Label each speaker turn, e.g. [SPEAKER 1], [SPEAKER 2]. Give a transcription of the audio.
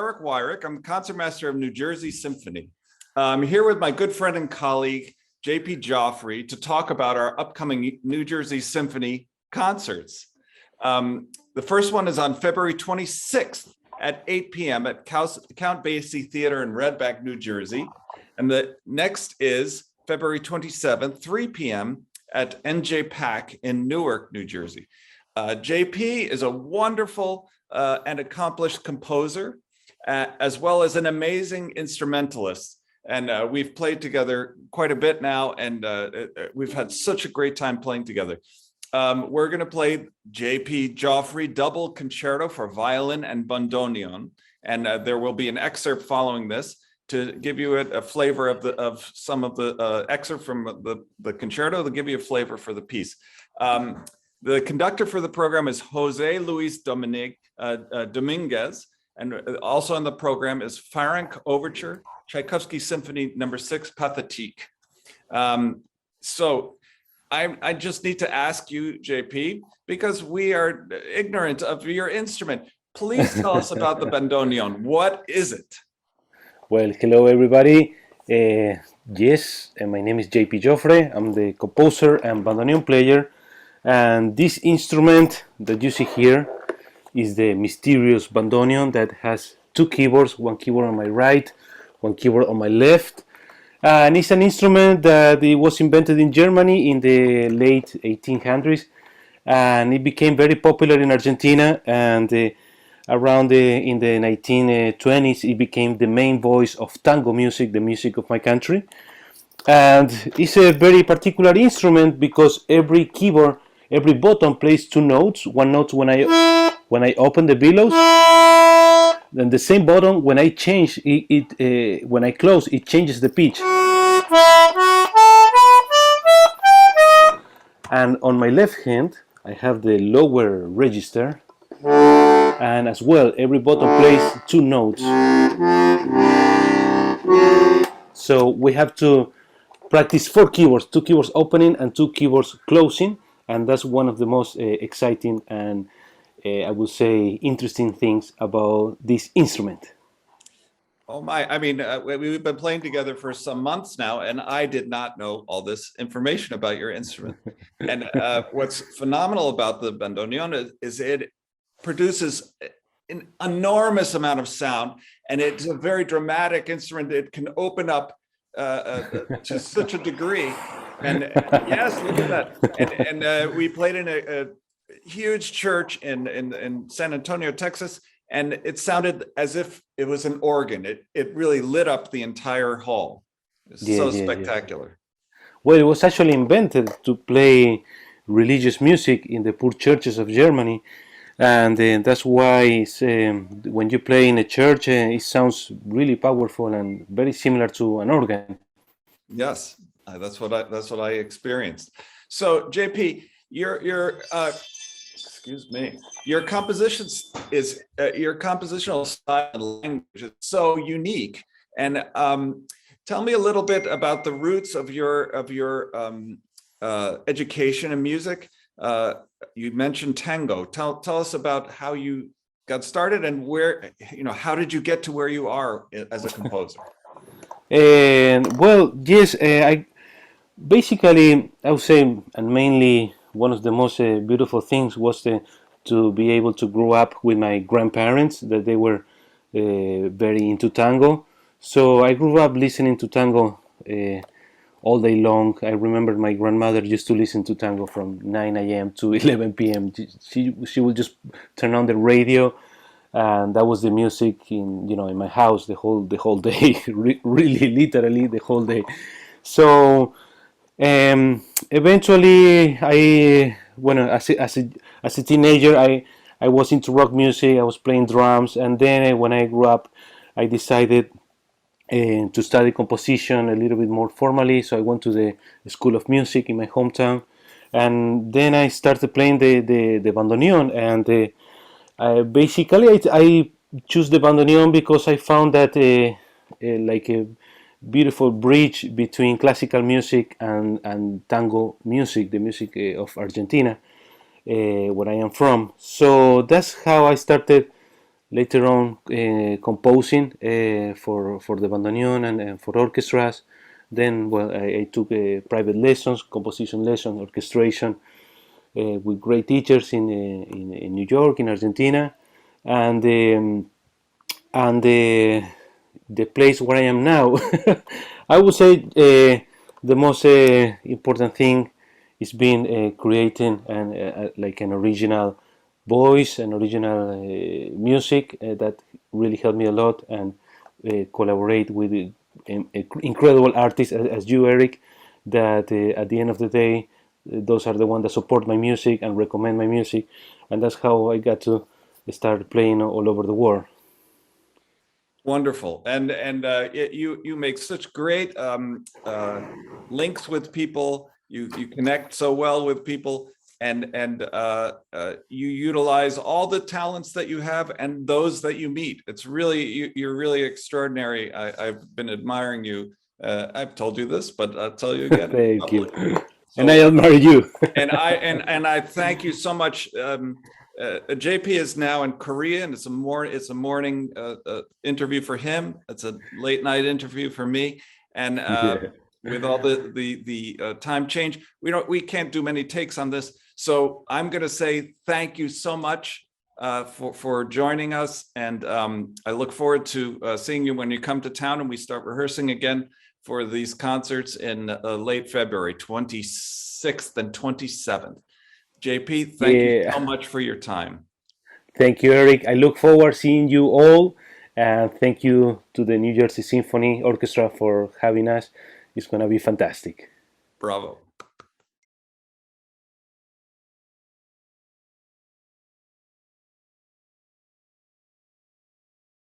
[SPEAKER 1] Eric Wyrick. I'm the Concertmaster of New Jersey Symphony. I'm here with my good friend and colleague, J.P. Jofre, to talk about our upcoming New Jersey Symphony concerts. The first one is on February 26th at 8 p.m. at Count Basie Theater in Red Bank, New Jersey. And the next is February 27th, 3 p.m. at NJ Pack in Newark, New Jersey. JP is a wonderful and accomplished composer, as well as an amazing instrumentalist. And we've played together quite a bit now, and we've had such a great time playing together. We're going to play J.P. Jofre double concerto for violin and bandoneon, and there will be an excerpt following this to give you a flavor of some of the excerpt from the concerto to give you a flavor for the piece. The conductor for the program is Jose Luis Dominguez, and also on the program is Ferenc Overture, Tchaikovsky Symphony No. 6, Pathétique. So I just need to ask you, JP, because we are ignorant of your instrument. Please tell us about the bandoneon. What is it?
[SPEAKER 2] Well, hello everybody. Yes, my name is J.P. Jofre. I'm the composer and bandoneon player. And this instrument that you see here is the mysterious bandoneon that has two keyboards, one keyboard on my right, one keyboard on my left. And it's an instrument that it was invented in Germany in the late 1800s, and it became very popular in Argentina, and around in the 1920s it became the main voice of tango music, the music of my country. And it's a very particular instrument because every keyboard, every button plays two notes. One note when I open the bellows, then the same button when I change it, when I close, it changes the pitch. And on my left hand, I have the lower register, and as well, every button plays two notes. So we have to practice four keyboards, two keyboards opening and two keyboards closing, and that's one of the most exciting and I would say interesting things about this instrument.
[SPEAKER 1] Oh my, I mean, we've been playing together for some months now, and I did not know all this information about your instrument. And what's phenomenal about the bandoneon is it produces an enormous amount of sound, and it's a very dramatic instrument. It can open up to such a degree. And yes, look at that. And we played in a huge church in San Antonio, Texas, and it sounded as if it was an organ. It really lit up the entire hall. It's so spectacular.
[SPEAKER 2] Yeah. Well, it was actually invented to play religious music in the poor churches of Germany, and that's why when you play in a church, it sounds really powerful and very similar to an organ.
[SPEAKER 1] Yes, that's what I experienced. So, JP, your compositions is your compositional style and language is so unique. And tell me a little bit about the roots of your education in music. You mentioned tango. Tell us about how you got started and where, how did you get to where you are as a composer?
[SPEAKER 2] Well, yes, I would say, and mainly one of the most beautiful things was to be able to grow up with my grandparents, that they were very into tango. So I grew up listening to tango all day long. I remember my grandmother used to listen to tango from 9 a.m. to 11 p.m. She would just turn on the radio, and that was the music in my house the whole day, really literally the whole day. So eventually, as a teenager, I was into rock music. I was playing drums, and then when I grew up, I decided to study composition a little bit more formally. So I went to the School of Music in my hometown, and then I started playing the bandoneon. And basically, I choose the bandoneon because I found that like a beautiful bridge between classical music and tango music, the music of Argentina, where I am from. So that's how I started later on composing for the bandoneon and for orchestras. Then, well, I took private lessons, composition lessons, orchestration with great teachers in New York, in Argentina, and the place where I am now. I would say the most important thing is being creating like an original voice and original music that really helped me a lot, and collaborate with incredible artists as you, Eric, that at the end of the day, those are the ones that support my music and recommend my music, and that's how I got to start playing all over the world.
[SPEAKER 1] Wonderful. And you make such great links with people. You connect so well with people, and you utilize all the talents that you have and those that you meet. It's really, you're really extraordinary. I've been admiring you. I've told you this, but I'll tell you again.
[SPEAKER 2] Thank you.
[SPEAKER 1] So,
[SPEAKER 2] and I admire you.
[SPEAKER 1] and I thank you so much. JP is now in Korea, and it's a morning interview for him. It's a late night interview for me, and with all the time change, we can't do many takes on this. So I'm going to say thank you so much for joining us, and I look forward to seeing you when you come to town and we start rehearsing again for these concerts in late February, 26th and 27th. JP, thank you so much for your time.
[SPEAKER 2] Thank you, Eric. I look forward seeing you all, and thank you to the New Jersey Symphony Orchestra for having us. It's going to be fantastic.
[SPEAKER 1] Bravo.